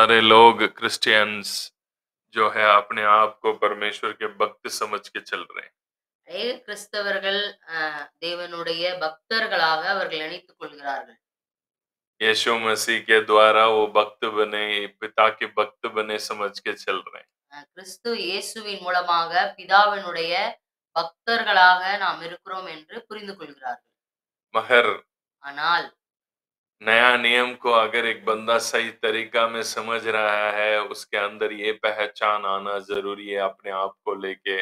सारे लोग क्रिश्चियंस जो है अपने आप को परमेश्वर के भक्त समझ के चल रहे हैं। அநேக கிறிஸ்தவர்கள் தேவனுடைய பக்தர்களாக அவர்கள் நினைத்துக் கொள்கிறார்கள். यीशु मसीह के द्वारा वो भक्त बने, पिता के भक्त बने समझ के चल रहे हैं। கிறிஸ்து இயேசுவின் மூலமாக பிதாவினுடைய பக்தர்களாக நாம் இருக்கிறோம் என்று புரிந்து கொள்கிறார்கள். मगर ஆனால் नया नियम को अगर एक बंदा सही तरीका में समझ रहा है, उसके अंदर ये पहचान आना जरूरी है अपने आप को लेके,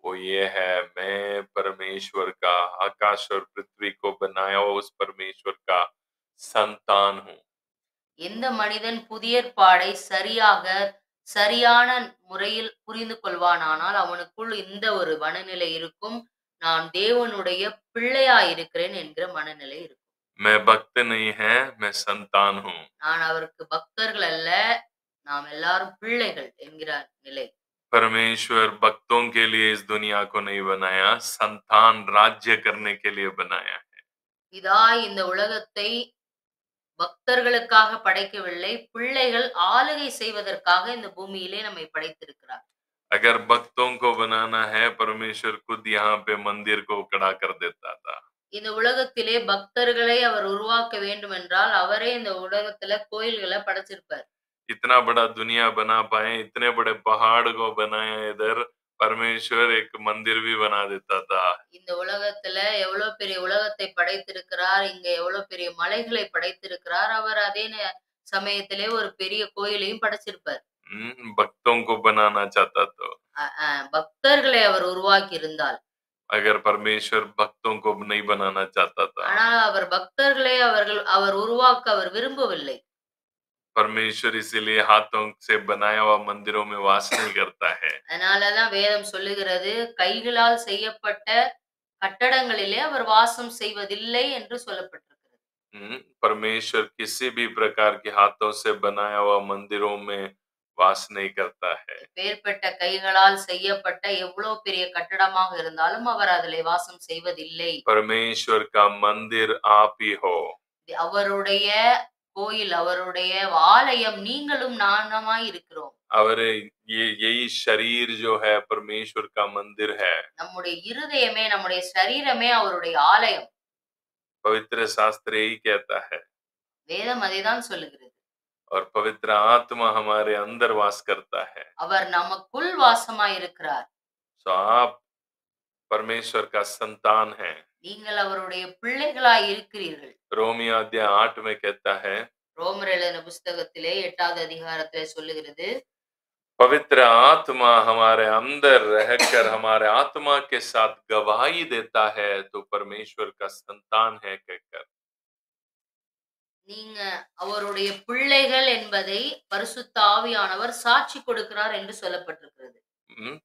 वो ये है, मैं परमेश्वर का, आकाश और पृथ्वी को बनाया हुआ उस परमेश्वर का संतान हूँ। எந்த மனிதன் புதிய ஏற்பாடை சரியான முறையில் புரிந்து கொள்வானானால் அவனுக்குள் இந்த ஒரு மனநிலை இருக்கும். நான் தேவனுடைய பிள்ளையாய் இருக்கிறேன் என்கிற மனநிலை இருக்கும். मैं भक्त नहीं है, मैं संतान हूँ। நான் அவருக்கு பக்தர்கள் அல்ல, நாம் எல்லாரும் பிள்ளைகள் என்கிற நிலை. परमेश्वर भक्तों के लिए इस दुनिया को नहीं बनाया, संतान राज्य करने के लिए बनाया है। இதா இந்த உலகத்தை பக்தர்களுக்காக படைக்கவில்லை, பிள்ளைகள் ஆளுகை செய்வதற்காக இந்த பூமியிலே நம்மை படைத்திருக்கிறார். अगर भक्तों को बनाना है, परमेश्वर खुद यहाँ पे मंदिर को खड़ा कर देता था। இந்த உலகத்திலே பக்தர்களை அவர் உருவாக்க வேண்டும் என்றால் அவரே இந்த உலகத்துல கோயில்களை படைச்சிருப்பார். इतना बड़ा दुनिया बना पाए, इतने बड़े पहाड़ को बनाया, इधर परमेश्वर एक मंदिर भी बना देता था। இந்த உலகத்துல எவ்வளவு பெரிய உலகத்தை படைத்திருக்கிறார், இங்க எவ்வளவு பெரிய மலைகளை படைத்திருக்கிறார். அவர் அதே சமயத்திலே ஒரு பெரிய கோயிலையும் படைச்சிருப்பார். भक्तों को बनाना चाहता तो பக்தர்களை அவர் உருவாக்கி இருந்தால், अगर परमेश्वर भक्तों को नहीं बनाना चाहता था, ஆனால் அவர் பக்தர்களை அவர் உருவாக்க அவர் விரும்பவில்லை. परमेश्वर इसीलिए हाथों से बनाया हुआ मंदिरों में वास नहीं करता है। அதனாலதான் வேதம் சொல்லுகிறது, கைகளால் செய்யப்பட்ட கட்டடங்களிலே அவர் வாசம் செய்வதில்லை என்று சொல்லப்பட்டிருக்கிறது. परमेश्वर किसी भी प्रकार के हाथों से बनाया हुआ मंदिरों में वास नहीं करता है। பேர்பட்ட கைகளால் செய்யப்பட்ட எவ்வளவு பெரிய கட்டடமாக இருந்தாலும் அவர் அதிலே வாசம் செய்வதில்லை. परमेश्वर का मंदिर आप ही हो। அவருடைய கோயில், அவருடைய ஆலயம் நீங்களும் நானுமாய் இருக்கிறோம். यही शरीर जो है परमेश्वर का मंदिर है। நம்முடைய இருதயமே, நம்முடைய சரீரமே அவருடைய ஆலயம். पवित्र शास्त्र यही कहता है। வேதம் அதைதான் சொல்லுகிறது. और पवित्र आत्मा हमारे अंदर वास करता है। அவர் நமக்குள் வாசமாய் இருக்கிறார். तो आप परमेश्वर का संतान हैं। நீங்கள் அவருடைய பிள்ளைகளாய் இருக்கிறீர்கள். रोमियो अध्याय 8 में कहता है, ரோமர் எழுதின புத்தகத்திலே 8வது அதிகாரத்திலே சொல்லுகிறது, पवित्र आत्मा हमारे अंदर रहकर हमारे आत्मा के साथ गवाही देता है तो परमेश्वर का संतान है कहकर। நீங்க அவருடைய பிள்ளைகள் என்பதை பரிசுத்த ஆவியானவர் சாட்சி கொடுக்கிறார் என்று சொல்லப்பட்டிருக்கிறது.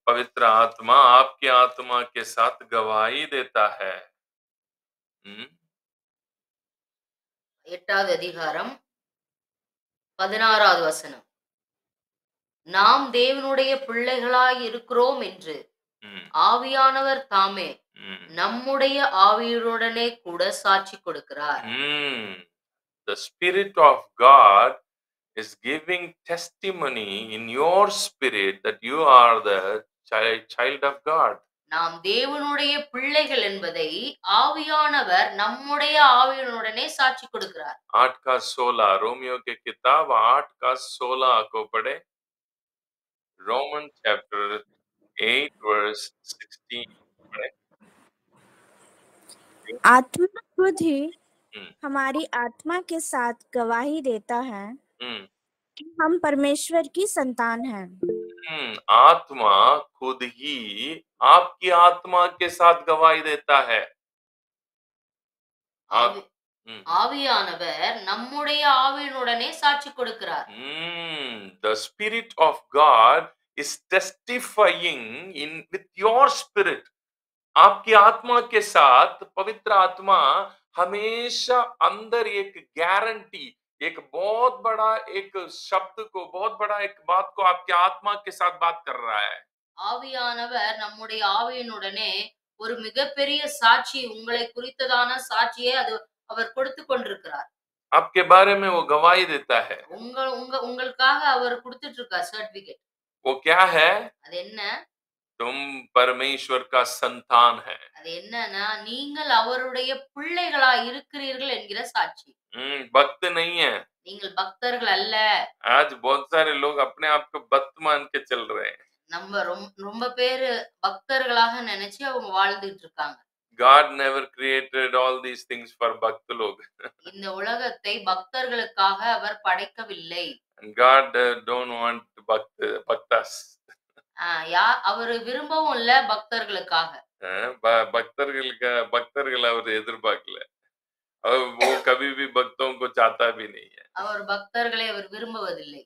पवित्र आत्मा आपकी आत्मा के साथ गवाही देता है। 8வது அதிகாரம் 16வது வசனம், நாம் தேவனுடைய பிள்ளைகளாய் இருக்கிறோம் என்று ஆவியானவர் தாமே நம்முடைய ஆவியுடனே கூட சாட்சி கொடுக்கிறார். The Spirit of God is giving testimony in your spirit that you are the child of God. நாம் தேவனுடைய பிள்ளைகள் என்பதை ஆவியானவர் நம்முடைய ஆவியுடனே சாட்சி கொடுக்கிறார். 8 का 16 रोमियो के किताब 8 का 16 को पढ़े। रोमन चैप्टर 8 वर्स 16 पढ़े। आत्मा खुद ही हमारी आत्मा के साथ गवाही देता है कि हम परमेश्वर की संतान हैं। आत्मा खुद ही आपकी आत्मा के साथ गवाही देता है। ஆவியானவர் நம்முடைய ஆவியுடனே சாட்சி கொடுக்கிறார். The Spirit of God is testifying in with your spirit. आपकी आत्मा के साथ पवित्र आत्मा हमेशा अंदर एक गारंटी, एक बहुत बड़ा एक शब्द को, बहुत बड़ा एक बात को आपके आत्मा के साथ बात कर रहा है। ஆவியானவர் நம்முடைய ஆவியினுடனே ஒரு மிகப்பெரிய சாட்சி, உங்களை குறித்ததான சாட்சியை அவர் கொடுத்து கொண்டிருக்கிறார். आपके बारे में वो गवाही देता है। உங்களுக்காக அவர் கொடுத்துட்டு இருக்கார் சர்டிபிகேட். वो क्या है? அது என்ன? तुम परमेश्वर का संतान है। அது என்னன்னா நீங்கள் அவருடைய பிள்ளைகளா இருக்கிறீர்கள் என்கிற சாட்சி. भक्त नहीं है। நீங்கள் பக்தர்கள் அல்ல. आज बहुत सारे लोग अपने आप को भक्त मान के चल रहे हैं। நம்ம ரொம்ப பேரு பக்தர்களாக நினைச்சு அவங்க வாழ்ந்துட்டு இருக்காங்க. God never created all these things for भक्त लोग. இந்த உலகத்தை பக்தர்களுக்காக அவர் படைக்கவில்லை. God don't want bhaktas. அவர் விரும்பவும் இல்ல பக்தர்களுக்காக. பக்தர்கள் அவர் எதிர்பார்க்கல. वो कभी भी भक्तों को चाहता भी नहीं है। அவர் பக்தர்களை அவர் விரும்புவதில்லை.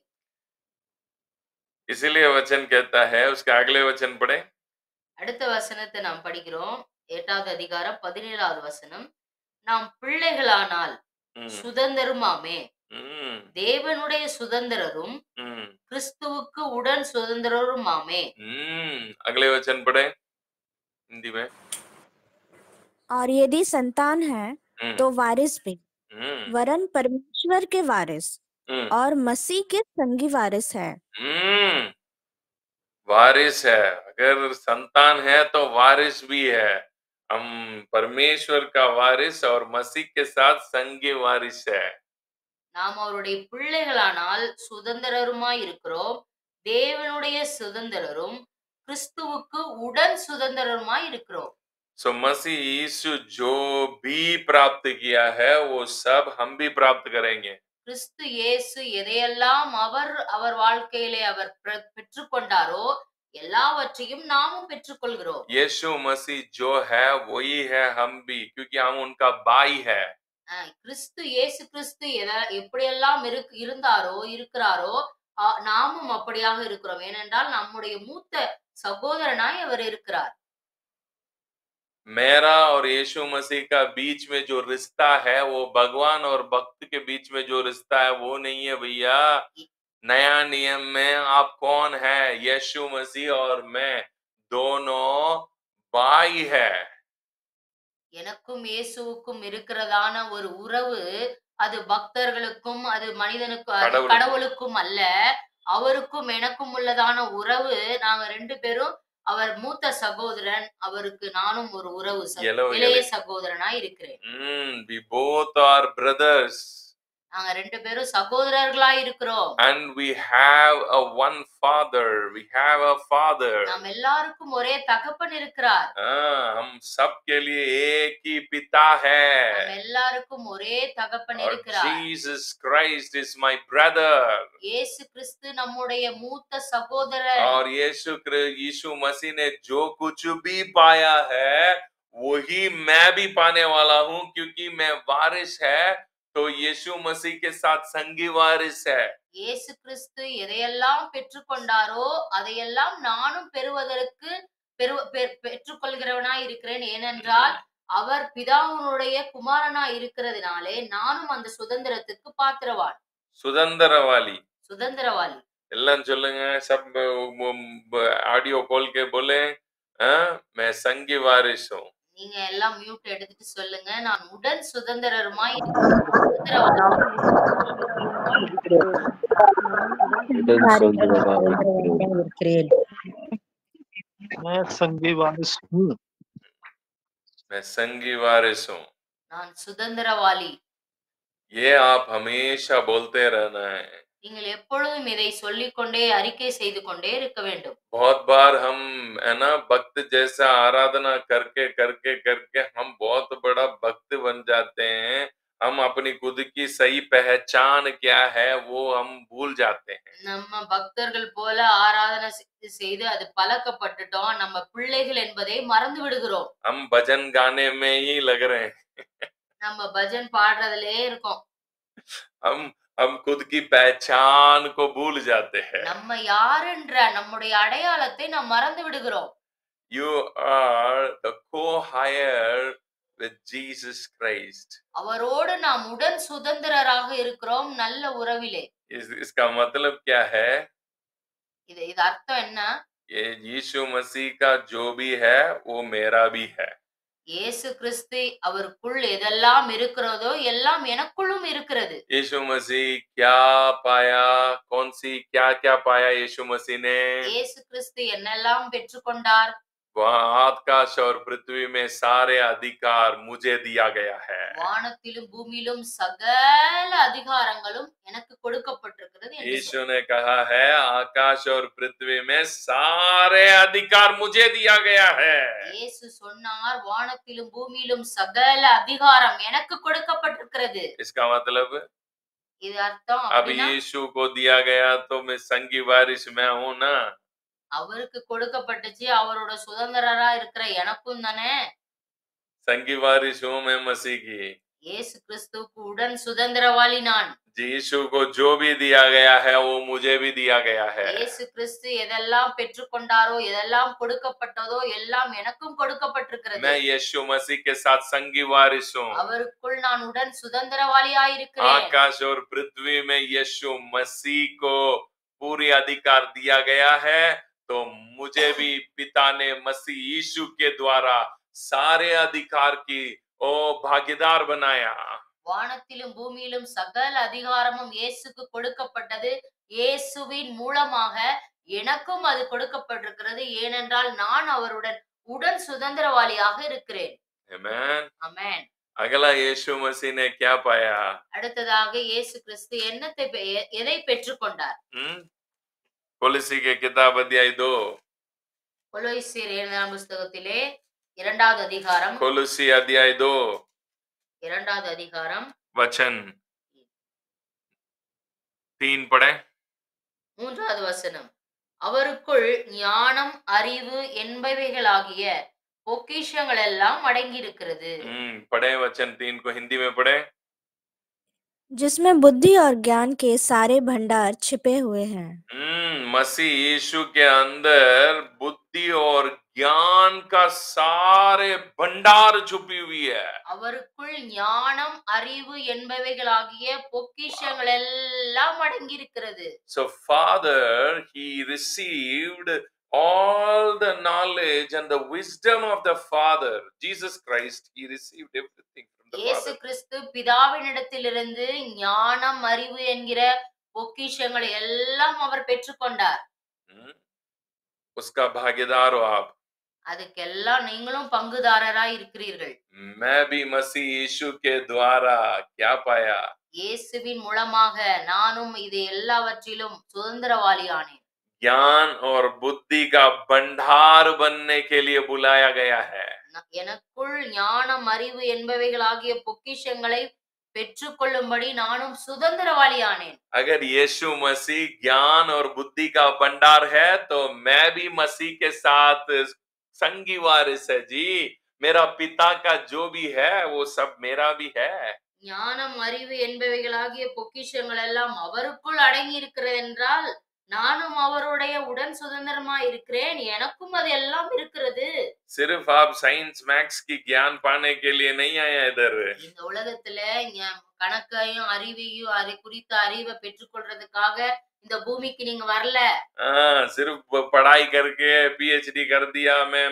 इसीलिए वचन कहता है, उसके अगले वचन पढ़े। அடுத்த வசனத்தை நாம் படிக்கிறோம். 8வது அதிகாரம் 17வது வசனம். நாம் பிள்ளைகளானால் சுதந்திரமாமே, தேவனுடைய சுதந்திரரும் கிறிஸ்துவுக்கு உடன் சுதந்திரருமாமே. अगले वचन पढ़े हिंदी में। और यदि संतान है तो वारिस भी, वरन परमेश्वर के वारिस और मसीह के संगी वारिस है। वारिस है। अगर संतान है तो वारिस भी है। हम परमेश्वर का वारिस और मसीह के साथ संगी वारिस है। நாம் அவருடைய பிள்ளைகளானால் சுதந்திரருமாய் இருக்கிறோம், தேவனுடைய சுதந்திரரும் கிறிஸ்துவுக்கு உடன் சுதந்திரருமாய் இருக்கிறோம். सो मसीह यीशु जो भी प्राप्त किया है वो सब हम भी प्राप्त करेंगे। கிறிஸ்து இயேசு எதையெல்லாம் அவர் வாழ்க்கையிலே அவர் பெற்றுக்கொண்டாரோ எல்லாவற்றையும் நாமும் பெற்றுக்கொள்கிறோம். यीशु मसीह जो है वही है हम भी, क्योंकि हम उनका भाई है। கிறிஸ்து இயேசு கிறிஸ்து எப்படியெல்லாம் இருந்தாரோ இருக்கிறாரோ நாமும் அப்படியாக இருக்கிறோம். ஏனென்றால் நம்முடைய மூத்த சகோதரனாய் அவர் இருக்கிறார். मेरा और यीशु मसीह का बीच में जो रिश्ता है वो भगवान और भक्त के बीच में जो रिश्ता है वो नहीं है भैया। नया नियम में आप कौन है? यीशु मसीह और मैं दोनों भाई है। எனக்கும் இயேசுவுக்கும் இருக்கிறதான ஒரு உறவு அது பக்தர்களுக்கும் அது மனிதனுக்கும் கடவுளுக்கும் அல்ல, அவருக்கும் எனக்கும் உள்ளதான உறவு. நாங்க ரெண்டு பேரும் அவர் மூத்த சகோதரன், அவருக்கு நானும் ஒரு உறவு இளைய சகோதரனா இருக்கிறேன். We both are brothers. நாங்க ரெண்டு பேரும் சகோதரர்களா இருக்கிறோம். And we have a one father. We have a father. நாம் எல்லாருக்கும் ஒரே தகப்பன் இருக்கிறார். हम सबके लिए एक ही पिता है. நாம் எல்லாருக்கும் ஒரே தகப்பன் இருக்கிறார். Jesus Christ is my brother. இயேசு கிறிஸ்து நம்முடைய மூத்த சகோதரன். और यीशु मसीह ने जो कुछ भी पाया है वही मैं भी पाने वाला हूँ, क्योंकि मैं वारिस है तो यीशु मसीह के साथ संगी वारिस है। இயேசு கிறிஸ்து எதையெல்லாம் பெற்றுக்கொண்டாரோ அதையெல்லாம் நானும் பெறுவதற்கு பெற்றுக்கொள்கிறவனாய் இருக்கிறேன். ஏனென்றால் அவர் பிதாவினுடைய குமாரனாய் இருக்கிறதுனாலே நானும் அந்த சுதந்திரத்துக்கு பாத்திரவான். சுதந்திரவாளி எல்லாம் சொல்லுங்க. सब ऑडियो खोल के बोले, मैं संगी वारिस हूँ। நீங்க எல்லாம் மியூட் எடுத்துட்டு சொல்லுங்க, நான் உடன் சுதந்திரருமாய் இருக்கிறேன். मैं संगी वारिस हूँ। நான் சுதந்திரவாளி. ये आप हमेशा बोलते रहना है. நீங்கள் எப்பொழுதும் இதை சொல்லிக்கொண்டே அறிக்கை செய்து கொண்டே இருக்க வேண்டும். बहुत बार हम है ना भक्त जैसा आराधना करके करके करके हम बहुत बड़ा भक्त बन जाते हैं. हम अपनी खुद की सही पहचान क्या है वो हम भूल जाते हैं. நம்ம பக்தர்கள் போல ஆராதனை செய்து அது பழக்கப்பட்டுட்டோம். நம்ம பிள்ளைகள் என்பதை மறந்து விடுகிறோம். हम भजन गाने में ही लग रहे हैं. நம்ம பஜன் பாடுறதுலயே இருக்கோம். हम खुद की पहचान को भूल जाते हैं. நம்ம யாரென்ற நம்முடைய அடையாளத்தை நாம் மறந்து விடுகிறோம். You are the co-heir with Jesus Christ. அவரோடு நாம் உடன் சுதந்திரராக இருக்கிறோம் நல்ல உறவிலே. इसका मतलब क्या है? இது அர்த்தம் என்ன? ये यीशु मसीह का जो भी है वो मेरा भी है. இயேசு கிறிஸ்து அவருக்குள் எதெல்லாம் இருக்கிறதோ எல்லாம் எனக்குள்ளும் இருக்கிறது. यीशु मसीह क्या पाया, कौन सी क्या क्या पाया यीशु मसीह ने? இயேசு கிறிஸ்து என்னெல்லாம் பெற்றுக்கொண்டார்? आकाश और पृथ्वी में सारे अधिकार मुझे दिया गया है. வானத்திலும் பூமியிலும் சகல அதிகாரங்களும் எனக்கு கொடுக்கப்பட்டிருக்கிறது என்று यीशु ने कहा है आकाश और पृथ्वी में सारे अधिकार मुझे दिया गया है. இயேசு சொன்னார் வானத்திலும் பூமியிலும் சகல அதிகாரம் எனக்கு கொடுக்கப்பட்டிருக்கிறது. इसका मतलब இது அர்த்தம் अब அப்படின்னா यीशु को दिया गया तो मैं संगी वारिस में हूं ना. அவருக்கு கொடுக்கப்பட்டுச்சு, அவரோட சுதந்திரரா இருக்கிற எனக்கும் தானே. संगी वारिस हूं मैं मसीह की. இயேசு கிறிஸ்துவுக்கு உடன் சுதந்திரவாளி நான். यीशु को जो भी दिया गया है वो मुझे भी दिया गया है. இயேசு கிறிஸ்து எதெல்லாம் பெற்றுக்கொண்டாரோ எதெல்லாம் கொடுக்கப்பட்டதோ எல்லாம் எனக்கும் கொடுக்கப்பட்டிருக்கிறது. मैं यीशु मसीह के साथ संगी वारिस हूं. அவருக்குள் நான் உடன் சுதந்திரவாளியாய் இருக்கிறேன். आकाश और पृथ्वी में यीशु मसीह को पूरी अधिकार दिया गया है, तो मुझे भी पिता ने मसीह यीशु के द्वारा सारे अधिकार की भागीदार बनाया. வானத்திலும் பூமியிலும் சகல அதிகாரமும் இயேசுக்கு கொடுக்கப்பட்டது. இயேசுவின் மூலமாக எனக்கும் அது கொடுக்கப்பட்டிருக்கிறது. ஏனென்றால் நான் அவருடன் உடன் சுதந்திரவாளியாக இருக்கிறேன். आमेन. ஆமென். अगला यीशु मसीह ने क्या पाया? அடுத்ததாக இயேசு கிறிஸ்து எதை பெற்றுக்கொண்டார்? कोलोसी के किताब अध्याय 2. கொலோசியர் 7ஆம் புத்தகத்திலே 2வது அதிகாரம். कोलोसी अध्याय 2 2வது அதிகாரம் वचन 3 पढ़े. 3வது வசனம். அவருக்குள் ஞானம் அறிவு என்பவைகளாகிய பொக்கிஷங்கள் எல்லாம் அடங்கி இருக்கிறது. पढ़े वचन 3 को हिंदी में पढ़े. जिसमें बुद्धि और ज्ञान के सारे भंडार छिपे हुए हैं. मसीह यीशु के अंदर बुद्धि और ज्ञान का सारे भंडार छुपी हुई है. அவருக்குள் ஞானம் அறிவு என்பவைகளாகிய பொக்கிஷங்கள் எல்லாம் அடங்கி இருக்கிறது. So Father, he received all the knowledge and the wisdom of the Father, Jesus Christ. He received everything from the இயேசு Father. கிறிஸ்து பிதாவினிடத்திலிருந்து ஞானம் அறிவு என்கிற பொக்கிஷங்களை எல்லாம் அவர் பெற்றுக்கொண்டார். उसका भागीदार हो आप. அதுக்கெல்லாம் நீங்களும் பங்குதாரராய் இருக்கிறீர்கள். मैं भी मसीह यीशु के द्वारा क्या पाया? இயேசுவின் மூலமாக நானும் இது எல்லாவற்றிலும் சுதந்திரவாளியானேன். ज्ञान और बुद्धि का भंडार बनने के लिए बुलाया गया है. எனக்குள் ஞானம் அறிவு என்பவைகளாகிய பொக்கிஷங்களை பெற்றுக்கொள்ளும்படி நானும் சுதந்திரவாளியானேன். अगर यीशु मसीह ज्ञान और बुद्धि का भंडार है तो मैं भी मसीह के साथ संगी वारिस है जी. मेरा पिता का जो भी है वो सब मेरा भी है. ஞானம் அறிவு என்பவைகளாகிய பொக்கிஷங்கள் எல்லாம் அவருக்குள் அடங்கி இருக்கிறது என்றால் நானும் அவருடைய உடன் சுதந்திரமா இருக்கிறேன். எனக்கும் அது எல்லாம் இருக்கிறது. सिर्फ आप साइंस मैथ्स की ज्ञान पाने के लिए नहीं आया इधर. இந்த உலகத்துல கணக்கையும் அறிவையும் அதை குறித்த அறிவை பெற்றுக்கொள்றதுக்காக இந்த பூமிக்கு நீங்க வரல. सिर्फ पढ़ाई करके पीएचडी कर दिया, मैं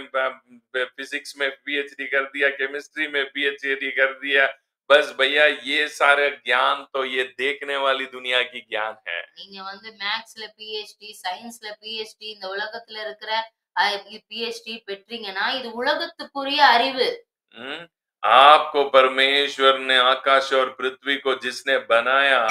फिजिक्स में पीएचडी कर दिया, केमिस्ट्री में पीएचडी कर दिया, बस भैया ये सारे ज्ञान तो ये देखने वाली दुनिया की ज्ञान है. நீங்க வந்து மேத்ஸ்ல PhD சயின்ஸ்ல PhD இந்த உலகத்துல இருக்கிற PhD பெற்றீங்கன்னா இது உலகத்துக்குரிய அறிவு. आपको परमेश्वर ने आकाश और पृथ्वी को जिसने बनाया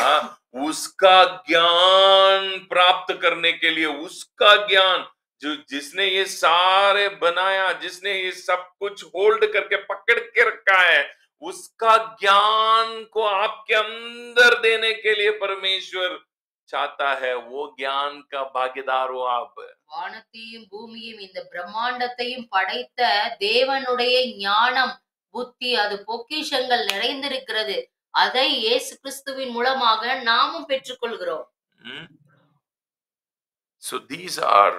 उसका ज्ञान प्राप्त करने के लिए, उसका ज्ञान जो जिसने ये सारे बनाया, जिसने ये सब कुछ होल्ड करके पकड़ के रखा है, उसका ज्ञान को आपके अंदर देने के लिए परमेश्वर चाहता है. वो ज्ञान का भागीदार हो आप. வானத்தையும் பூமியையும் இந்த பிரம்மாண்டத்தையும் படைத்த தேவனுடைய ஞானம் புத்தி அது பொக்கிஷங்கள் நிறைந்திருக்கிறது. அதை இயேசு கிறிஸ்துவின் மூலமாக நாமும் பெற்றுக்கொள்கிறோம். So these are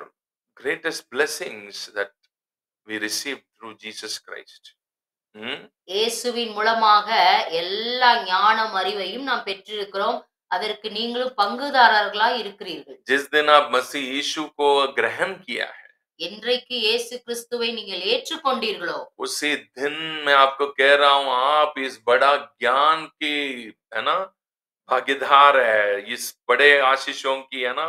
greatest blessings that we received through Jesus Christ. இயேசுவின் மூலமாக எல்லா ஞானம் அறிவையும் நாம் பெற்றிருக்கிறோம். அதற்கு நீங்களும் பங்குதாரர்களாய் இருக்கிறீர்கள். जिस दिन आप मसीह यीशु को ग्रहण किया है, என்றைக்கு இயேசு கிறிஸ்துவை நீங்கள் ஏற்றுக்கொண்டீர்களோ उसी दिन मैं आपको कह रहा हूं, आप इस बड़ा ज्ञान की, है ना, भागीदार है, इस बड़े आशीषों की, है ना,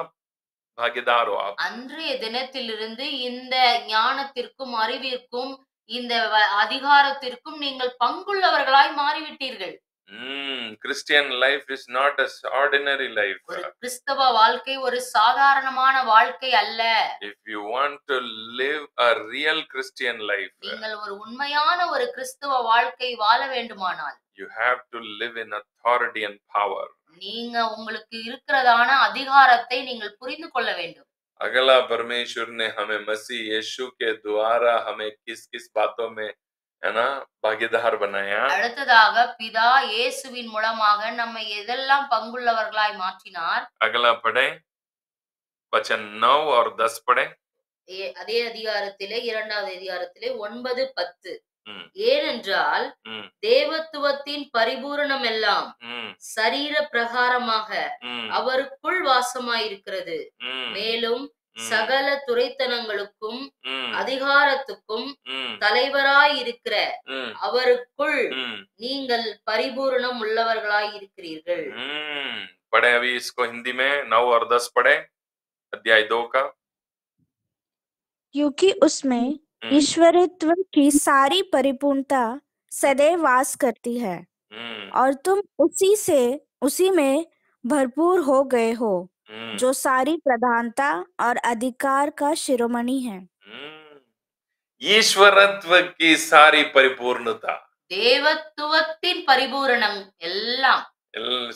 भागीदार हो आप। அன்றைய தினத்திலிருந்து இந்த ஞானத்திற்கும் அறிவிற்கும் இந்த அதிகாரத்திற்கும் நீங்கள் பங்குள்ளவர்களாய் மாறிவிட்டீர்கள். Christian life is not an ordinary life. ஒரு கிறிஸ்தவ வாழ்க்கை ஒரு சாதாரணமான வாழ்க்கை அல்ல. If you want to live a real Christian life, நீங்கள் ஒரு உண்மையான ஒரு கிறிஸ்தவ வாழ்க்கை வாழ வேண்டுமானால் you have to live in authority and power. நீங்க உங்களுக்கு இருக்கிறதான அதிகாரத்தை நீங்கள் புரிந்து கொள்ள வேண்டும். अगला, परमेश्वर ने हमें मसीह यीशु के द्वारा हमें किस किस बातों में, है ना, भागीदार बनाया. அடுத்ததாக பிதா இயேசுவின் மூலமாக நம்மை எதெல்லாம் பங்குள்ளவர்களாய் மாற்றினார். अगला पढ़े, वचन 9 और 10 पढ़े. அதே அதிகாரத்திலே இரண்டாவது அதிகாரத்திலே 9, 10. ஏனென்றால் தேவத்துவத்தின் பரிபூரணம் எல்லாம் சரீர பிரகாரமாக அவருக்குள் வாசமாயிருக்கிறது. மேலும் சகல துரைத்தனங்களுக்கும் அதிகாரத்துக்கும் தலைவராய் இருக்கிற அவருக்குள் நீங்கள் பரிபூரணம் உள்ளவர்களாய் இருக்கிறீர்கள். पढ़े अभी इसको हिंदी में 9 और 10 पढ़े, अध्याय 2 का. क्योंकि उसमें ईश्वरत्व की सारी परिपूर्णता सदैव वास करती है और तुम उसी में भरपूर हो गए हो, जो सारी प्रधानता और अधिकार का शिरोमणि है. ईश्वरत्व की सारी परिपूर्णता, தேவத்துவத்தின் பரிபூரணம் எல்லாம்.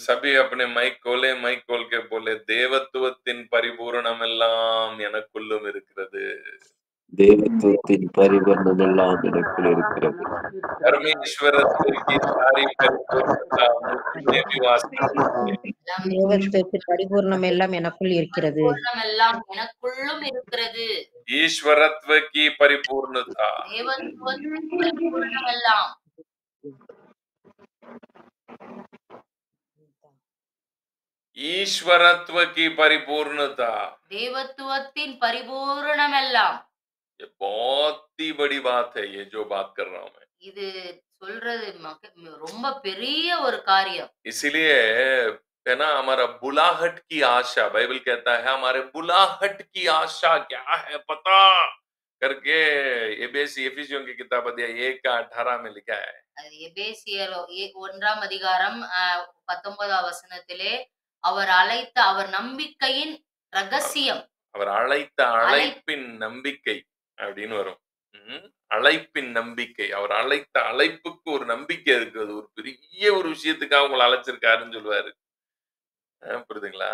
सभी अपने माइक खोल के बोले, தேவத்துவத்தின் பரிபூரணம் எல்லாம் எனக்குள்ளும் இருக்கிறது. தேவத்துவத்தின் பரிபூரணம் எல்லாம் எனக்குள் இருக்கிறது. परमेश्वरत्व की सारी परिपूर्णता मुझे भी वास करती है. தேவத்துவத்தின் பரிபூரணம் எல்லாம் எனக்குள் இருக்கிறது. எல்லாம் எனக்குள்ளும் இருக்கிறது. ईश्वरत्व की परिपूर्णता, தேவத்துவத்தின் பரிபூரணம் எல்லாம். ईश्वरत्व की परिपूर्णता, தேவத்துவத்தின் பரிபூரணம் எல்லாம். ये बहुत ही बड़ी बात है, ये जो बात कर रहा हूं मैं. இது சொல்றது ரொம்ப பெரிய ஒரு காரியம். इसीलिए, है ना, हमारा बुलाहट की आशा, बाइबल कहता है हमारे बुलाहट की आशा क्या है पता करके एफिसियों की किताब अध्याय 1:18 में लिखा है. எபேசியர் 1ஆம் அதிகாரம் 19ஆம் வசனத்திலே அவர் நம்பிக்கையின் ரகசியம், அவர் அழைத்த அழைப்பின் நம்பிக்கை அப்படின்னு வரும். அழைப்பின் நம்பிக்கை, அவர் அழைத்த அழைப்புக்கு ஒரு நம்பிக்கை இருக்கிறது. ஒரு பெரிய ஒரு விஷயத்துக்காக உங்களை அழைச்சிருக்காருன்னு சொல்லுவாரு. புரியுதுங்களா?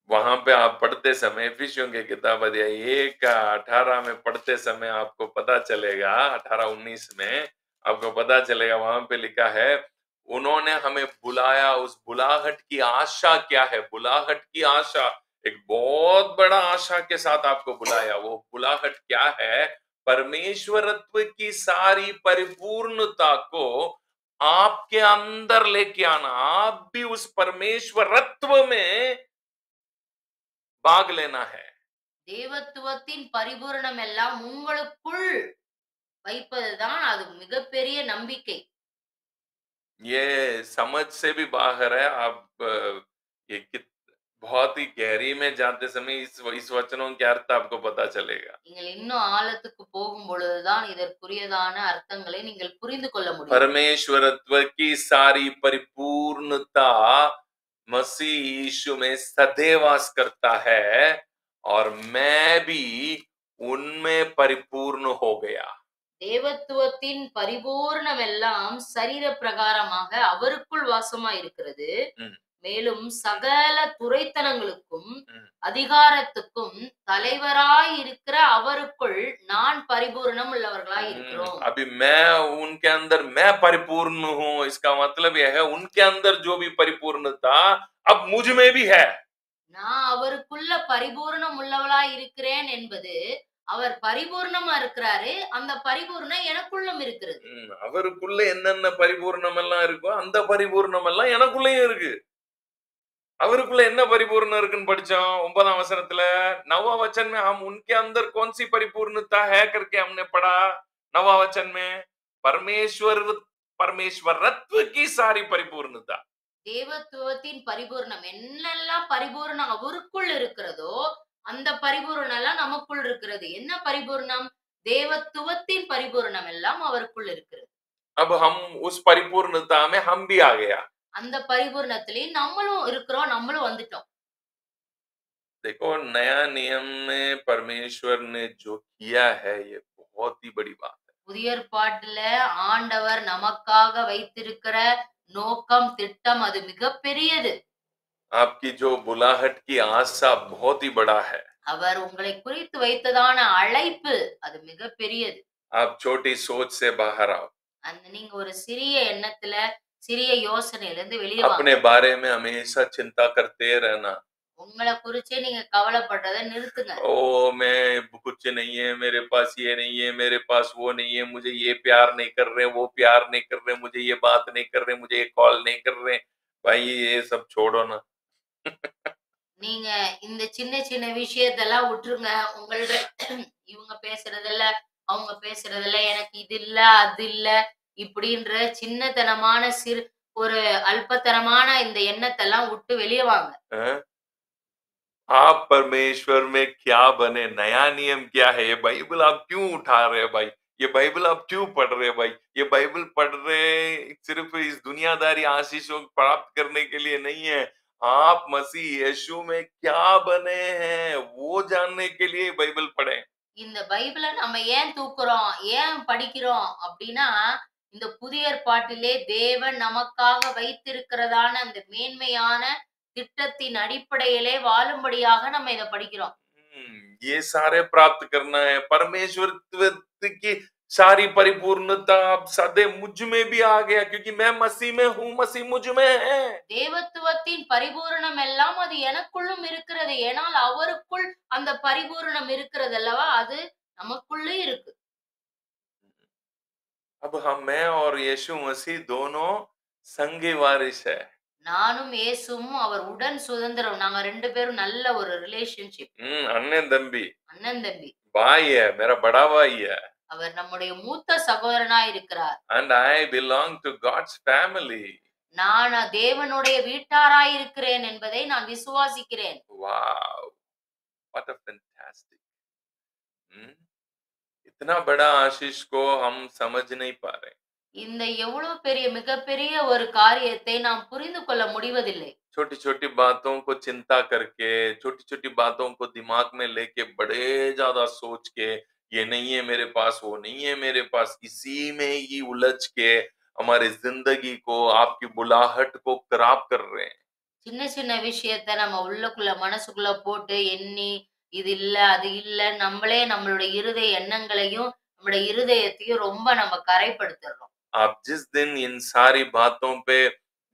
वहां पे आप पढ़ते समय एफिसियों के किताब अध्याय 1:18 में पढ़ते समय आपको पता चलेगा, 18-19 में आपको पता चलेगा, वहां पे लिखा है उन्होंने हमें बुलाया. उस बुलाहट की आशा क्या है? बुलाहट की आशा एक बहुत बड़ा आशा के साथ आपको बुलाया. वो बुलाहट क्या है? परमेश्वरत्व की सारी परिपूर्णता को आपके अंदर लेके आना. आप भी उस परमेश्वरत्व में भाग लेना है. தேவத்துவத்தின் பரிபூரணம் எல்லாம் உங்களுக்குள் வைப்பதுதான் அது மிகப்பெரிய நம்பிக்கை. ये समझ से भी बाहर है. आप ये बहुत ही गहरी में जाते समय इस वचनों के अर्थ आपको पता चलेगा. நீங்கள் இன்னும் ஆழத்துக்கு போகும் பொழுதுதான் இதற்குரியதான அர்த்தங்களை நீங்கள் புரிந்து கொள்ள முடியும். परमेश्वरत्व की सारी परिपूर्णता मसीह यीशु में सदैव वास करता है और मैं भी उनमें परिपूर्ण हो गया. தேவத்துவத்தின் பரிபூரணம் எல்லாம் சரீர பிரகாரமாக அவருக்குள் வாசமாய் இருக்கிறது. மேலும் சகல துரைத்தனங்களுக்கும் அதிகாரத்துக்கும் தலைவராய் இருக்கிற அவருக்குள் நான் பரிபூரணம் உள்ளவர்களாய் இருக்கிறோம். अभी मैं उनके अंदर मैं परिपूर्ण हूँ, इसका मतलब यह है उनके अंदर जो भी परिपूर्णता अब मुझ में भी है. நான் அவருக்குள்ள பரிபூரணம் உள்ளவளாய் இருக்கிறேன் என்பது, அவர் பரிபூர்ணமா இருக்கிறாரு, அந்த பரிபூர்ணம் எனக்குள்ளும் இருக்கிறது. அவருக்குள்ள என்னென்ன பரிபூர்ணம் எல்லாம் இருக்கோ அந்த பரிபூர்ணம் எல்லாம் எனக்குள்ளேயும் இருக்கு. அவருக்குள்ள என்ன பரிபூர்ணம் இருக்குன்னு படிச்சோம் 9ஆம் वचनத்துல। 9वां वचन में हम उनके अंदर कौन सी परिपूर्णता है करके हमने पढ़ा। 9वां वचन में परमेश्वरत्व की सारी परिपूर्णता। தேவத்துவத்தின் பரிபூரணம் என்னெல்லாம் பரிபூரணம் அவருக்குள் இருக்கிறதோ அந்த பரிபூரணம் எல்லாம் நமக்குள் இருக்கிறது. என்ன பரிபூரணம்? தேவத்துவத்தின் பரிபூரணம் எல்லாம் அவருக்குள் இருக்கிறது. अब हम उस परिपूर्णता में हम भी आ गया। அந்த பரிபூரணத்திலே நம்மளும் இருக்கிறோம், நம்மளும் வந்துட்டோம். देखो नया नियम में परमेश्वर ने जो किया है ये बहुत ही बड़ी बात है। புதிய ஏற்பாட்டுல ஆண்டவர் நமக்காக வைத்திருக்கிற நோக்கம் திட்டம் அது மிகப்பெரியது. आपकी जो बुलाहट की आशा बहुत ही बड़ा है। அவர் உங்களை குறித்து வைத்ததான அழைப்பு அது மிகப்பெரியது. आप छोटी सोच से बाहर आओ। அந்த நீங்க ஒரு சிறிய எண்ணத்துல சிறிய யோசனையில இருந்து வெளியே வாங்க. अपने बारे में हमेशा चिंता करते रहना। உங்களை குறிச்சே நீங்க கவலைப்படுறதை நிறுத்துங்க. ओ मैं कुछ नहीं है, मेरे पास ये नहीं है, मेरे पास वो नहीं है, मुझे ये प्यार नहीं कर रहे, वो प्यार नहीं कर रहे, मुझे ये बात नहीं कर रहे, मुझे ये कॉल नहीं कर रहे। भाई ये सब छोड़ो ना। நீங்க இந்த சின்ன சின்ன விஷயத்தெல்லாம் விட்டுருங்க. உங்களோட இவங்க பேசுறதில்ல அவங்க பேசுறதில்ல, எனக்கு இது இல்ல அது இல்ல இப்படின்ற சின்னத்தனமான சிறு ஒரு அல்பத்தனமான இந்த எண்ணத்தெல்லாம் விட்டு வெளியே வாங்க. आप परमेश्वर में क्या बने, नया नियम क्या है, ये बाइबल आप क्यों उठा रहे हैं भाई, ये बाइबल आप क्यों पढ़ रहे हैं भाई, ये बाइबल पढ़ रहे सिर्फ इस दुनियादारी आशीषों को प्राप्त करने के लिए नहीं है, आप मसीह यीशु में क्या बने हैं वो जानने के लिए बाइबल पढ़ें। இந்த பைபிளை நம்ம ஏன் தூக்குறோம், ஏன் படிக்கிறோம் அப்படின்னா, இந்த புதிய ஏற்பாட்டிலே தேவன் நமக்காக வைத்திருக்கிறதான அந்த மேன்மையான திட்டத்தின் அடிப்படையிலே வாழும்படியாக நம்ம இதை படிக்கிறோம். ये सारे प्राप्त करना है, परमेश्वर की सारी परिपूर्णता अब सदैव मुझ में भी आ गया क्योंकि मैं मसीह में हूँ, मसीह मुझ में है। தேவத்துவத்தின் பரிபூரணம் எல்லாம் அது எனக்குள்ளும் இருக்கிறது. ஏனால் அவருக்குள் அந்த பரிபூரணம் இருக்கிறது அல்லவா, அது நமக்குள்ளே இருக்கு. अब मैं और यीशु मसीह दोनों संगी वारिस है। நானும் இயேசுவும் அவர் உடன் சுதந்திரம். நாங்க ரெண்டு பேரும் நல்ல ஒரு ரிலேஷன்ஷிப். அண்ணன் தம்பி, அண்ணன் தம்பி. भाई है, मेरा बड़ा भाई है। அவர் நம்முடைய மூத்த சகோதரனா இருக்கிறார். And I belong to God's family. நான் தேவனுடைய வீட்டாராய் இருக்கிறேன் என்பதை நான் விசுவாசிக்கிறேன். Wow, what a fantastic. इतना बड़ा आशीष को हम समझ नहीं पा रहे। இந்த எவ்வளவு பெரிய மிகப்பெரிய ஒரு காரியத்தை நாம் புரிந்து கொள்ள முடிவதில்லை. छोटी छोटी बातों को चिंता करके, छोटी छोटी बातों को दिमाग में लेके बड़े ज्यादा सोच के, ये नहीं है मेरे पास, वो नहीं है मेरे पास, इसी में ही उलझ के हमारी जिंदगी को, आपकी बुलाहट को खराब कर रहे हैं। சின்ன சின்ன விஷயத்தை நம்ம உள்ளுக்குள்ள மனசுக்குள்ள போட்டு எண்ணி இது இல்ல அது இல்ல நம்மளே நம்மளுடைய இருதய எண்ணங்களையும் நம்மளுடைய இருதயத்தையும் ரொம்ப நம்ம கரைப்படுத்துறோம். आप जिस दिन इन सारी बातों पे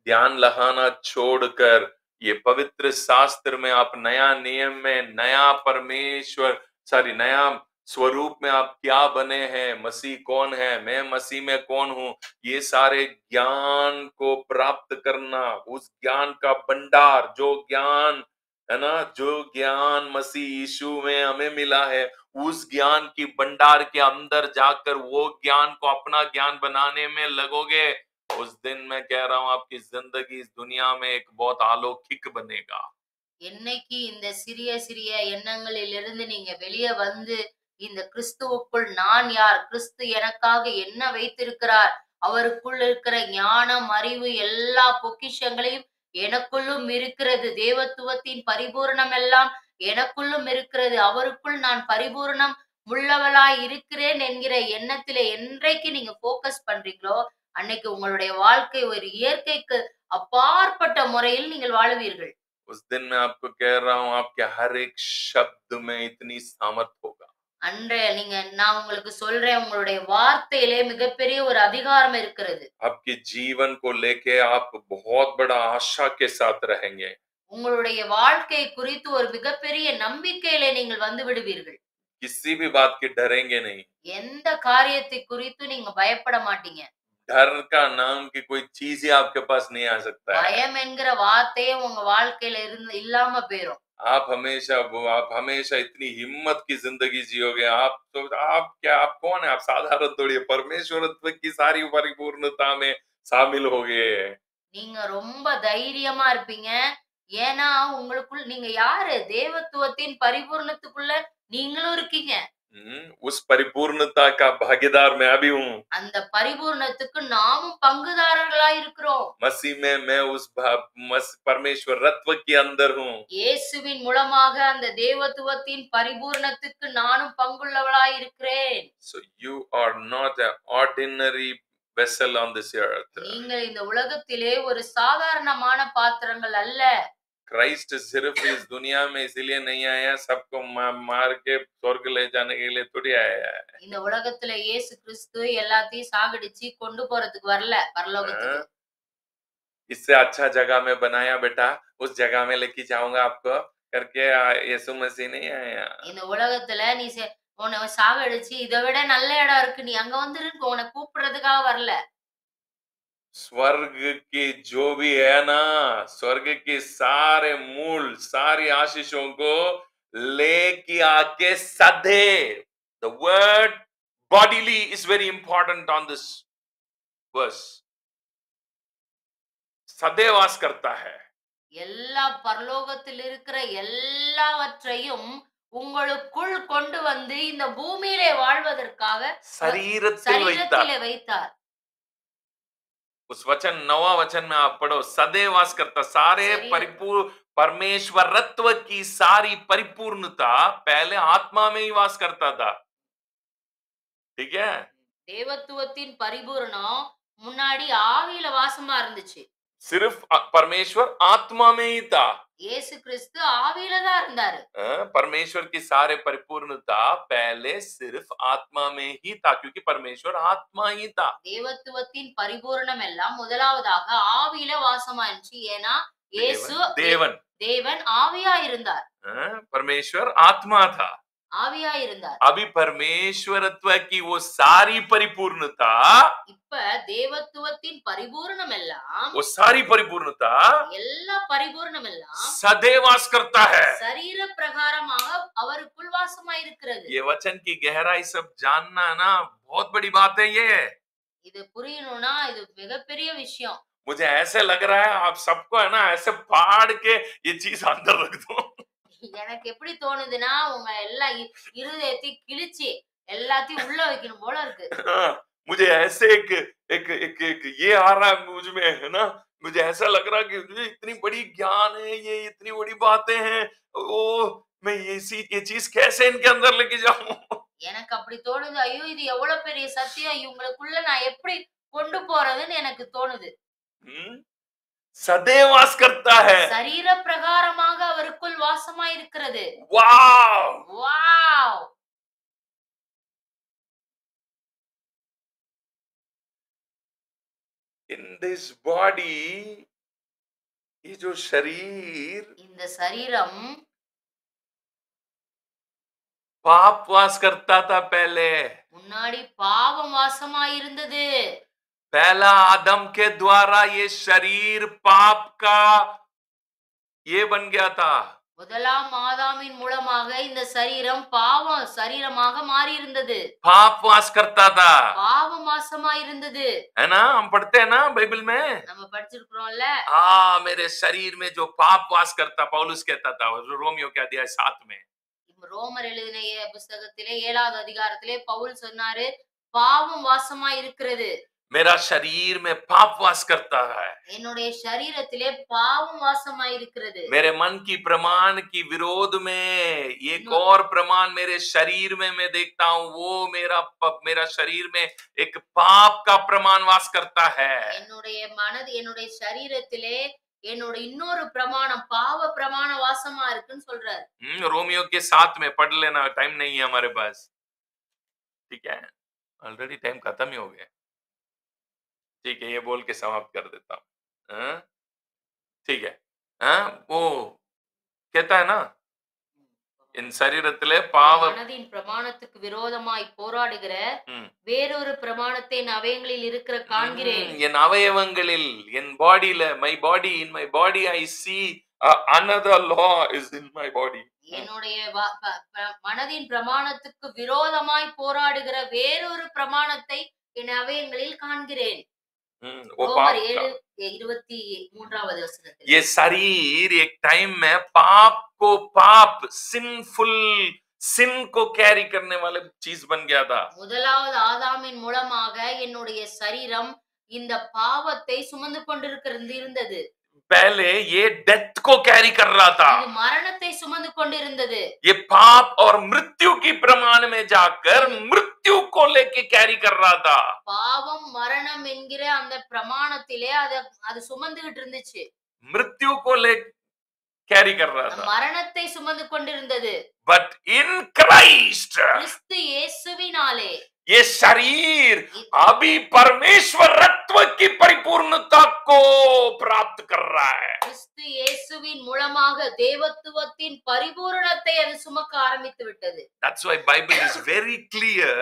ध्यान लगाना छोड़कर ये पवित्र शास्त्र में आप नया नियम में नया परमेश्वर नया स्वरूप में आप क्या बने हैं, मसीह कौन है, मैं मसीह में कौन हूं, ये सारे ज्ञान को प्राप्त करना, उस ज्ञान का भंडार, जो ज्ञान है ना, जो ज्ञान मसीह यीशु में हमें मिला है, उस ज्ञान की भंडार के अंदर जाकर वो ज्ञान को अपना ज्ञान बनाने में लगोगे, उस दिन मैं कह रहा हूं आपकी जिंदगी इस दुनिया में एक बहुत अलौकिक बनेगा। என்னைக்கு இந்த சிறிய சிறிய எண்ணங்களிலிருந்து நீங்க வெளியே வந்து இந்த கிறிஸ்துவுக்குள் நான் யார், கிறிஸ்து எனக்காக என்ன வைத்திருக்கிறார், அவருக்குள் இருக்கிற ஞானம் அறிவு எல்லா பொக்கிஷங்களையும் எனக்குள்ளும் இருக்கிறது, தேவத்துவத்தின் பரிபூரணம் எல்லாம் எனக்குள்ளும் இருக்கிறது, அவருக்குள் நான் பரிபூரணம் உள்ளவளாய் இருக்கிறேன் என்கிற எண்ணத்திலே என்றைக்கு நீங்க போக்கஸ் பண்றீங்களோ அன்னைக்கு உங்களுடைய வாழ்க்கை ஒரு இயற்கைக்கு அப்பாற்பட்ட முறையில் நீங்கள் வாழுவீர்கள். उस दिन मैं आपको कह रहा हूं आपके हर एक शब्द में इतनी सामर्थ होगा। அன்றைய நான் உங்களுக்கு சொல்றேன், உங்களுடைய வார்த்தையிலே மிகப்பெரிய ஒரு அதிகாரம் இருக்கிறது. आपके जीवन को लेके आप बहुत बड़ा आशा के साथ रहेंगे। உங்களுடைய வாழ்க்கை குறித்து ஒரு மிகப்பெரிய நம்பிக்கையிலே நீங்கள் வந்து விடுவீர்கள். किसी भी बात के डरेंगे नहीं। எந்த காரியத்தை குறித்து நீங்க பயப்பட மாட்டீங்க। डर का नाम की कोई चीज ही आपके पास नहीं आ सकता है। பயம் என்கிற வார்த்தையே உங்க வாழ்க்கையில இருந்து இல்லாம போயிரும். आप हमेशा इतनी हिम्मत की जिंदगी जियोगे। आप क्या, आप कौन है? आप साधारण थोड़ी है, परमेश्वरत्व की सारी परिपूर्णता में शामिल हो गए। நீங்க ரொம்ப தைரியமா இருப்பீங்க. ஏன்னா உங்களுக்குள் நீங்க யாரு? தேவத்துவத்தின் பரிபூரணத்துக்குள்ள நீங்களும் இருக்கீங்க. उस परिपूर्णता का भागीदार मैं भी हूँ। அந்த பரிபூரணத்துக்கு நாமும் பங்குதாரர்களா இருக்கிறோம். मसीह में मैं उस परमेश्वर रत्व के अंदर हूँ। இயேசுவின் மூலமாக அந்த தேவத்துவத்தின் பரிபூரணத்துக்கு நானும் பங்குள்ளவளா இருக்கிறேன். So you are not an ordinary vessel on this earth. நீங்கள் இந்த உலகத்திலே ஒரு சாதாரணமான பாத்திரங்கள் அல்ல. क्राइस्ट सिर्फ इस दुनिया में इसलिए नहीं आया सबको मार के स्वर्ग ले जाने के लिए थोड़ी आया है। இந்த உலகத்துல இயேசு கிறிஸ்து எல்லாத்தையும் சாகடிச்சு கொண்டு போறதுக்கு வரல பரலோகத்துக்கு. इससे अच्छा जगह में बनाया बेटा, उस जगह में लेके जाऊंगा आपको करके यीशु मसीह नहीं आया। இந்த உலகத்துல நீ உன்னை சாகடிச்சு இதை விட நல்ல இடம் இருக்கு, நீ அங்க வந்துரு, உன்னை கூப்பிடுறதுக்காக வரல. स्वर्ग के जो भी है ना, स्वर्ग के सारे मूल सारी आशीषों को लेके आके सदैव, the word bodily is very important on this verse. सदैव वास करता है। எல்லா பரலோகத்தில் இருக்கிற எல்லாவற்றையும் உங்களுக்குள் கொண்டு வந்து இந்த பூமியிலே வாழ்வதற்காக சரீரத்திலே வைத்தார். उस वचन 9वां वचन में आप पढ़ो, सदैव वास करता। सारे परमेश्वरत्व की सारी परिपूर्णता पहले आत्मा में ही वास करता था। ठीक है, தேவத்துவத்தின் பரிபூரணம் முன்னாடி ஆவியில வாசமா இருந்துச்சு. सिर्फ परमेश्वर आत्मा में ही था। இயேசு கிறிஸ்து ஆவியில தான் இருந்தாரு. परमेश्वर की सारे परिपूर्णता पहले सिर्फ आत्मा में ही था, क्योंकि परमेश्वर आत्मा ही था। தேவத்துவத்தின் பரிபூரணம் எல்லாம் முதலாவதாக ஆவியில வாசமா இருந்துச்சு. ஏன்னா இயேசு தேவன் ஆவியா இருந்தார்। परमेश्वर आत्मा था, ஆவியா இருந்தார்। अभी परमेश्वरत्व की वो सारी परिपूर्णता, இப்ப தேவத்துவத்தின் பரிபூரணம் எல்லாம், वो सारी परिपूर्णता, எல்லா பரிபூரணம் எல்லாம் सदैव वास करता है। சரீர பிரகாரமாக அவருக்குள் வாசமா இருக்கிறது। ये वचन की गहराई सब जानना ना बहुत बड़ी बात है। ये இது புரியணும்னா இது மிகப்பெரிய விஷயம்। मुझे ऐसे लग रहा है आप सबको है ना ऐसे फाड़ के ये चीज अंदर रख दो। எனக்கு எப்படி தோணுதுன்னா உங்க எல்லா இருதயத்தை கிழிச்சு எல்லாத்தையும் உள்ள வைக்கணும் போல இருக்கு। मुझे ऐसे एक ये आ रहा है मुझ में, है ना, मुझे ऐसा लग रहा है कि इतनी बड़ी ज्ञान है, ये इतनी बड़ी बातें हैं, ओ मैं ये चीज कैसे इनके अंदर लेके जाऊं। எனக்கு அப்படி தோணுது, ஐயோ இது எவ்வளவு பெரிய சத்தியம், இவங்களுக்குள்ள நான் எப்படி கொண்டு போறதுன்னு எனக்கு தோணுது। सदैव वास करता है, சரீர பிரகாரமாக அவருக்குள் வாசமா இருக்கிறது। वाव वाव, in this body, ये जो शरीर, இந்த சரீரம் पाप वास करता था पहले। முன்னாடி பாவம் வாசமா இருந்தது। पहला आदम के द्वारा ये शरीर पाप का ये बन गया था। முதலாம் ஆதாமின் மூலமாக இந்த சரீரம் பாவம் சரீரமாக மாறி இருந்தது। पाप वास करता था, பாவம் வாசமா இருந்தது। है ना, हम पढ़ते हैं ना बाइबल में, நம்ம படிச்சிருக்கிறோம்ல, मेरे शरीर में जो पाप वास करता, पौलुस कहता था रोमियो के अध्याय 7 में। ரோமர் எழுதின புத்தகத்திலே 7வது அதிகாரத்திலே பவுல் சொன்னாரு, பாவம் வாசமா இருக்கிறது। मेरा शरीर में पाप वास करता है, என்னுடைய சரீரத்திலே பாவம் வாசமா இருக்கிறது। मेरे मन की प्रमाण की विरोध में एक और प्रमाण मेरे शरीर में मैं देखता हूँ, वो मेरा शरीर में एक पाप का प्रमाण वास करता है। என்னுடைய சரீரத்திலே என்னோட இன்னொரு பிரமாணம் பாவ பிரமாண வாசமா இருக்குன்னு சொல்றாரு। रोमियो के 7 में पढ़ लेना, टाइम नहीं है हमारे पास, ठीक है, ऑलरेडी टाइम खत्म ही हो गया। ठीक है, ये बोल के समाप्त कर देता हूँ। ठीक है, वो कहता है ना, என் சரீரத்திலே பாவ மனதின் பிரமாணத்துக்கு விரோதமாய் போராடுகிற ம். வேறொரு பிரமாணத்தை என் அவயங்களில் இருக்கிற காண்கிறேன். என் அவயவங்களில் என் பாடியில my body in my body I see another law is in my body. என்னுடைய மனதின் பிரமாணத்துக்கு விரோதமாய் போராடுகிற வேறொரு பிரமாணத்தை என் அவயங்களில் காண்கிறேன். ரோமர் 7:23 वचनத்தில் ये शरीर एक टाइम में पाप को पाप सिंफुल सिन को कैरी करने वाले चीज बन गया था. முதலாவது ஆதாமின் மூலமாக என்னுடைய சரீரம் இந்த பாவத்தை சுமந்து கொண்டிருக்கிறது இருந்தது. पहले ये डेथ को कैरी कर रहा था. இது மரணத்தை சுமந்து கொண்டிருந்தது. ये पाप और मृत्यु की प्रमाण में जाकर मृत्यु को लेके कैरी कर रहा था. பாவம் மரணம் என்கிற அந்த பிரமாணத்திலே அது சுமந்துகிட்டு இருந்துச்சு. मृत्यु को ले कैरी कर रहा था. மரணத்தை சுமந்து கொண்டிருந்தது. But in Christ கிறிஸ்து இயேசுவினாலே ये शरीर अभी परमेश्वरत्व की परिपूर्णता को प्राप्त कर रहा है. கிறிஸ்து இயேசுவின் மூலமாக தேவத்துவத்தின் பரிபூரணத்தை அது சுமக்க ஆரம்பித்து விட்டது. That's why Bible is very clear.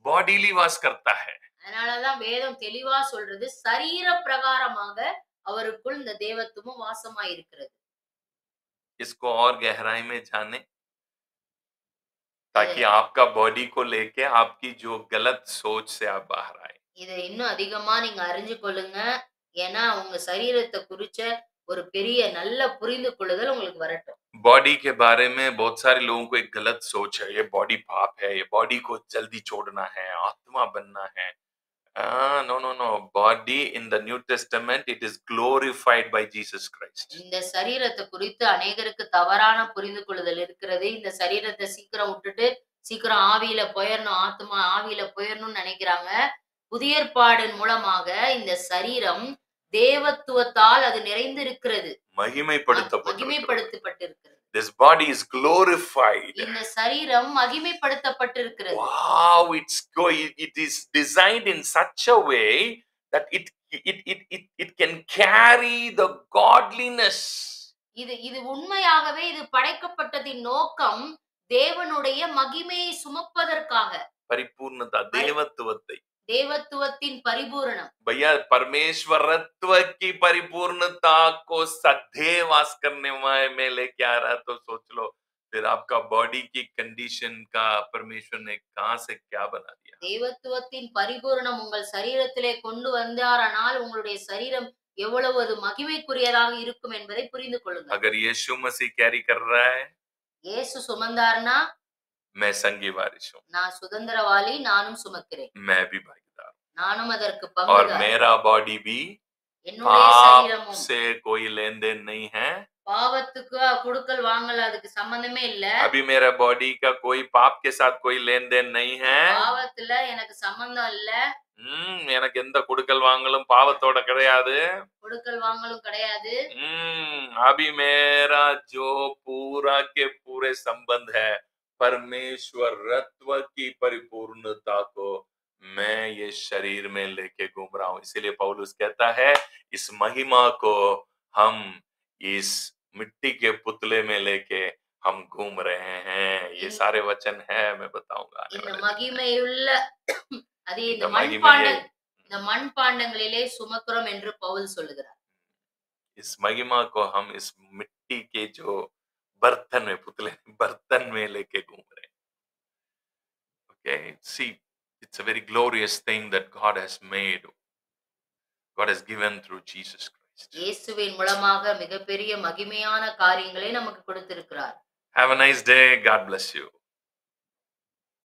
Bodily वास करता है. அதனாலதான் வேதம் தெளிவா சொல்றது சரீர பிரகாரமாக அவருக்குள் இந்த தேவத்துவம் வாசமாய் இருக்கிறது. इसको और गहराई में जाने ताकि आपका बॉडी को लेके आपकी जो गलत सोच से आप बाहर आए. இதை இன்னும் அதிகமா நீங்க அறிஞ்சு கொள்ளுங்க. ஏன்னா உங்க சரீரத்தை குறிச்ச ஒரு பெரிய நல்ல புரிந்து கொள்ளுதல் உங்களுக்கு வரட்டும். बॉडी के बारे में बहुत सारे लोगों को एक गलत सोच है. ये बॉडी पाप है, ये बॉडी को जल्दी छोड़ना है, आत्मा बनना है. No, no, no. Body in the New Testament, it is glorified by Jesus Christ. இந்த சரீரத்தை குறித்து அநேகருக்கு தவறான புரிந்து கொள்ளுதல் இருக்கிறது. இந்த சரீரத்தை சீக்கிரம் விட்டுட்டு சீக்கிரம் ஆவியில போயிடணும், ஆத்மா ஆவியில போயிடணும்னு நினைக்கிறாங்க. புதிய ஏற்பாடின் மூலமாக இந்த சரீரம் தேவத்துவத்தால் அது நிறைந்து இருக்கிறது, மகிமைப்படுத்தப்பட்டிருக்கிறது. This body is glorified. இந்த சரீரம் மகிமைப்படுத்தப்பட்டிருக்கிறது. Wow, it is designed in such a way that it can carry the godliness. இது உண்மையாகவே இது படைக்கப்பட்டதின் நோக்கம் தேவனுடைய மகிமையை சுமப்பதற்காக. பரிபூர்ணதா, தேவத்துவத்தை, देवत्वத்தின் பரிபூரணம். भैया परमेश्वरत्व की परिपूर्णता को सदैव वास करने में लेके आ रहा है. तो सोच लो फिर आपका बॉडी की कंडीशन का परमेश्वर ने कहां से क्या बना दिया. தேவத்துவத்தின் பரிபூரணம் உங்கள் சரீரத்திலே கொண்டு வந்தாரானால் உங்களுடைய சரீரம் எவ்வளவு அது மகிமைக்குரியதாக இருக்கும் என்பதை புரிந்து கொள்ளுங்கள். अगर यीशु मसीह कैरी कर रहा है, இயேசு சுமந்தார்னா मैं संगी वारिश हूं, நான் சுதந்திரவாளி, நானும் சுமக்கிறேன், मैं भी भागीदार हूं, நானும் அதற்கு और பங்குதார். मेरा बॉडी भी என்னுடைய पाप சரீரமும் से कोई लेन देन नहीं है. பாவத்துக்கு குடுக்கல் வாங்கல் அதுக்கு சம்பந்தமே இல்ல. अभी मेरा बॉडी का कोई पाप के साथ कोई लेन देन नहीं है. பாவத்துல எனக்கு சம்பந்தம் இல்ல. எனக்கு எந்த குடுக்கல் வாங்கலும் பாவத்தோட கிடையாது. குடுக்கல் வாங்கலும் கிடையாது. अभी मेरा जो पूरा के पूरे संबंध है परमेश्वरत्व की परिपूर्णता को मैं ये शरीर में लेके घूम रहा हूं. इसीलिए पौलुस कहता है इस महिमा को हम इस मिट्टी के पुतले में लेके हम घूम रहे हैं. ये सारे वचन है, मैं बताऊंगा. இந்த மகிமையுள்ள அது இந்த மண்பாண்டங்களிலே சுமக்கிறோம் என்று பவுல் சொல்லுகிறார். इस महिमा को हम इस मिट्टी के जो बर्तन में पुतले बर्तन में लेके घूम रहे हैं. Okay, see, it's a very glorious thing that God has made. God has given through Jesus Christ. இயேசுவின் மூலமாக மிகப்பெரிய மகிமையான காரியங்களை நமக்கு கொடுத்திருக்கிறார். Have a nice day. God bless you.